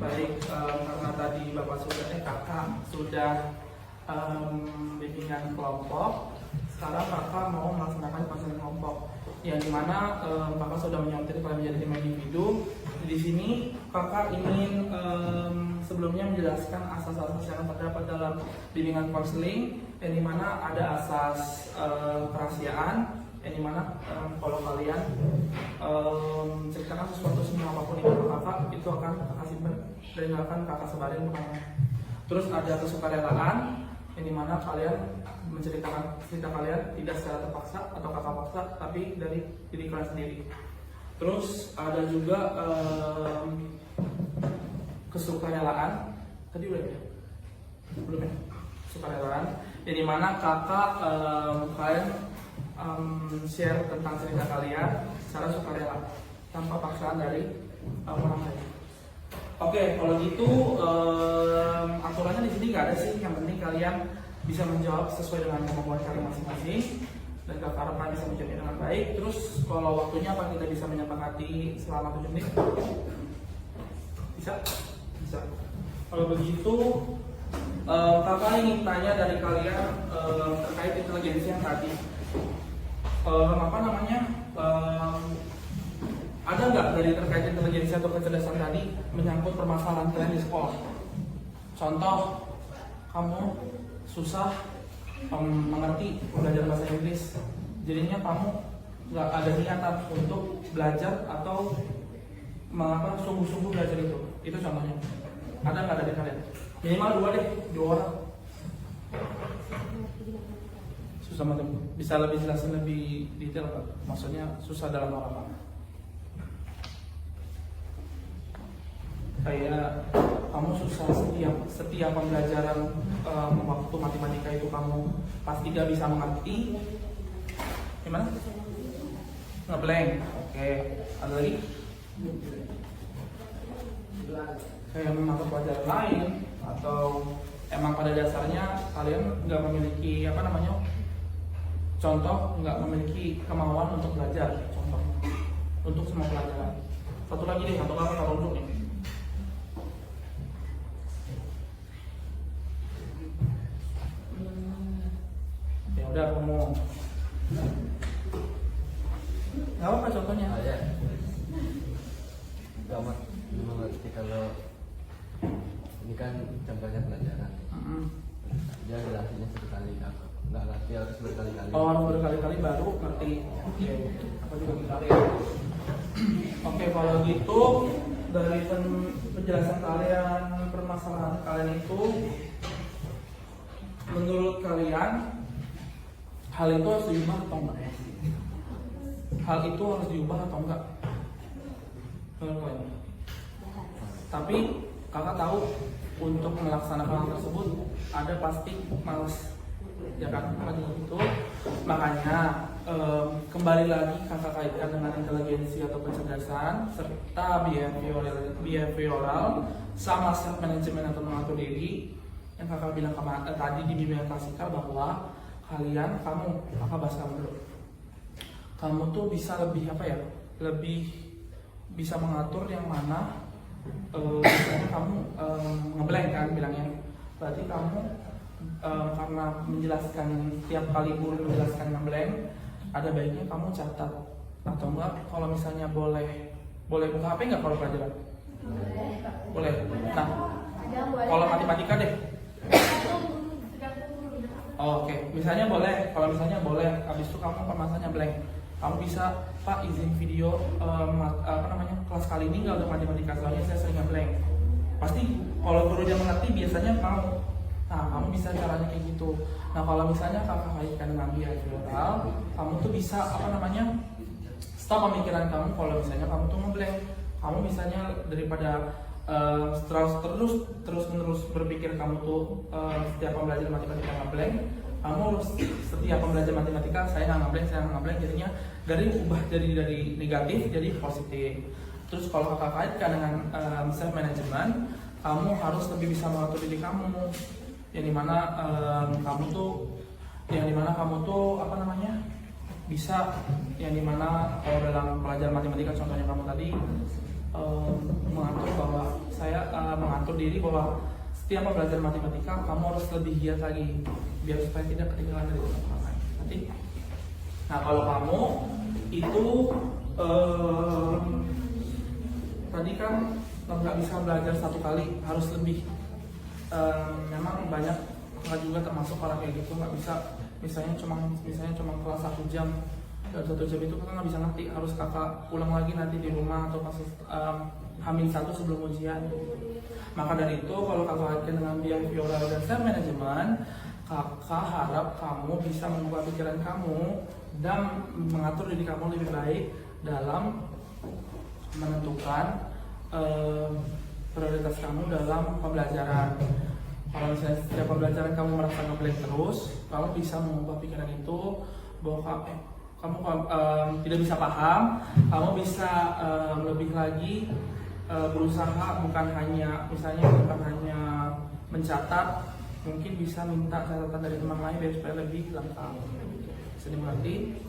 Baik, karena tadi kakak sudah bimbingan kelompok, sekarang kakak mau melaksanakan konseling kelompok, yang dimana kakak sudah menyortir pada menjadi 5 individu. Di sini kakak ingin sebelumnya menjelaskan asas-asas yang terdapat dalam bimbingan konseling, yang dimana ada asas kerahasiaan, yang dimana kalau kalian ceritakan sesuatu semua apapun itu ke kakak, itu akan kakak simpan dan akan kakak sebarin kemana. Terus ada kesukarelaan, yang dimana kalian menceritakan cerita kalian tidak secara terpaksa atau kakak paksa, tapi dari diri kalian sendiri. Terus ada juga kesukarelaan, tadi udah ya? Belum ya? Kesukarelaan, yang dimana kakak kalian share tentang cerita kalian secara sukarela tanpa paksaan dari orang lain. Oke, kalau gitu aturannya di sini nggak ada sih. Yang penting kalian bisa menjawab sesuai dengan kemampuan kalian masing-masing dan kakak harapkan bisa menjawabnya dengan baik. Terus kalau waktunya apa, kita bisa menyepakati selama 7 menit? Bisa? Bisa. Kalau begitu kakak ingin tanya dari kalian terkait inteligensi yang tadi. Ada nggak dari terkait inteligensi atau kecerdasan tadi menyangkut permasalahan kalian di sekolah? Contoh, kamu susah mengerti belajar bahasa Inggris, jadinya kamu nggak ada niatan untuk belajar atau sungguh-sungguh belajar itu contohnya. Ada nggak dari kalian? Minimal 2 deh, 2 orang. Susah banget, bisa lebih jelasin lebih detail Pak? Maksudnya susah dalam hal apa? Kayak kamu susah setiap pembelajaran waktu matematika itu kamu pasti gak bisa mengerti. Gimana? Ngeblank. Oke. Ada lagi? Kayak mata pelajaran lain, atau emang pada dasarnya kalian nggak memiliki contoh, nggak memiliki kemauan untuk belajar, contoh untuk semua pelajaran. Satu lagi deh, atau kamu taruh dulu nih. Ya udah, ngomong. Nggak apa contohnya? Nggak mengerti kalau ini kan contohnya pelajaran. Dia jelasinnya sekali, nggak ngerti harus berkali-kali. Oh, harus berkali-kali baru ngerti. Oke, aku juga berkali. Oke, kalau gitu dari penjelasan kalian, permasalahan kalian itu, menurut kalian hal itu harus diubah atau enggak? Hal itu harus diubah atau enggak? Menurut kalian? Tapi kakak tahu untuk melaksanakan hal tersebut ada pasti malas, ya kan? Itu makanya kembali lagi kakak kaitkan dengan inteligensi atau kecerdasan serta behavioral sama self management atau mengatur diri yang kakak bilang tadi di bimbingan klasikal, bahwa kakak bahas kamu dulu. Kamu tuh bisa lebih bisa mengatur yang mana. Misalnya kamu ngeblank kan bilangnya, berarti kamu karena menjelaskan tiap kali guru menjelaskan ngeblank, ada baiknya kamu catat, atau enggak kalau misalnya boleh buka HP nggak kalau pelajaran? Boleh. Nah, kalau matematika deh. Oke, misalnya boleh. Kalau misalnya boleh, habis itu kamu pemasannya blank. Kamu bisa, Pak izin video kelas kali ini nggak untuk matematika, soalnya saya sering blank. Pasti kalau gurunya mengerti biasanya mau. Nah, kamu bisa caranya kayak gitu. Nah, kalau misalnya kakak kaitkan dengan behavioral, kamu tuh bisa stop pemikiran kamu. Kalau misalnya kamu tuh ngeblank, kamu misalnya daripada terus menerus berpikir kamu tuh setiap pembelajaran matematika ngeblank, kamu harus setiap pembelajaran matematika saya ngeblank, jadinya ubah dari negatif jadi positif. Terus kalau kakak kaitkan dengan self management, kamu harus lebih bisa mengatur diri kamu, yang dimana kamu tuh bisa, yang dimana kalau dalam pelajaran matematika contohnya kamu tadi mengatur mengatur diri bahwa setiap belajar matematika kamu harus lebih giat lagi biar supaya tidak ketinggalan dari teman lain. Nanti, nah kalau kamu itu tadi kan nggak bisa belajar satu kali, harus lebih. Memang banyak nggak juga termasuk orang kayak gitu, nggak bisa misalnya cuma kelas 1 jam dan 1 jam itu kakak nggak bisa ngerti, harus kakak ulang lagi nanti di rumah atau pas H-1 sebelum ujian. Maka dari itu kalau kakak kaitkan dengan behavioral dan self management, kakak harap kamu bisa mengubah pikiran kamu dan mengatur diri kamu lebih baik dalam menentukan prioritas kamu dalam pembelajaran. Kalau misalnya setiap pembelajaran kamu merasa ngeblank terus, kamu bisa mengubah pikiran itu bahwa kamu tidak bisa paham, kamu bisa lebih lagi berusaha, bukan hanya mencatat, mungkin bisa minta catatan dari teman lain biar supaya lebih lengkap. Bisa dimengerti?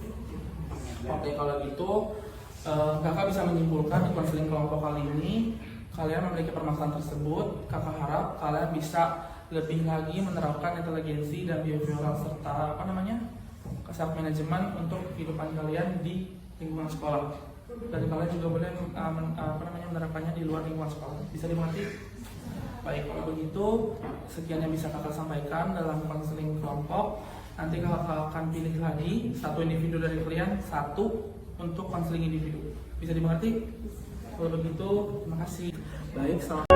Oke, kalau gitu kakak bisa menyimpulkan di konseling kelompok kali ini kalian memiliki permasalahan tersebut. Kakak harap kalian bisa lebih lagi menerapkan inteligensi dan behavioral serta self management untuk kehidupan kalian di lingkungan sekolah. Dan kalian juga boleh menerapkannya di luar lingkungan sekolah. Bisa dimengerti? Baik, kalau begitu sekian yang bisa kakak sampaikan dalam konseling kelompok. Nanti kakak akan pilih lagi satu individu dari kalian, satu untuk konseling individu. Bisa dimengerti? Kalau begitu, terima kasih. Baik, selamat.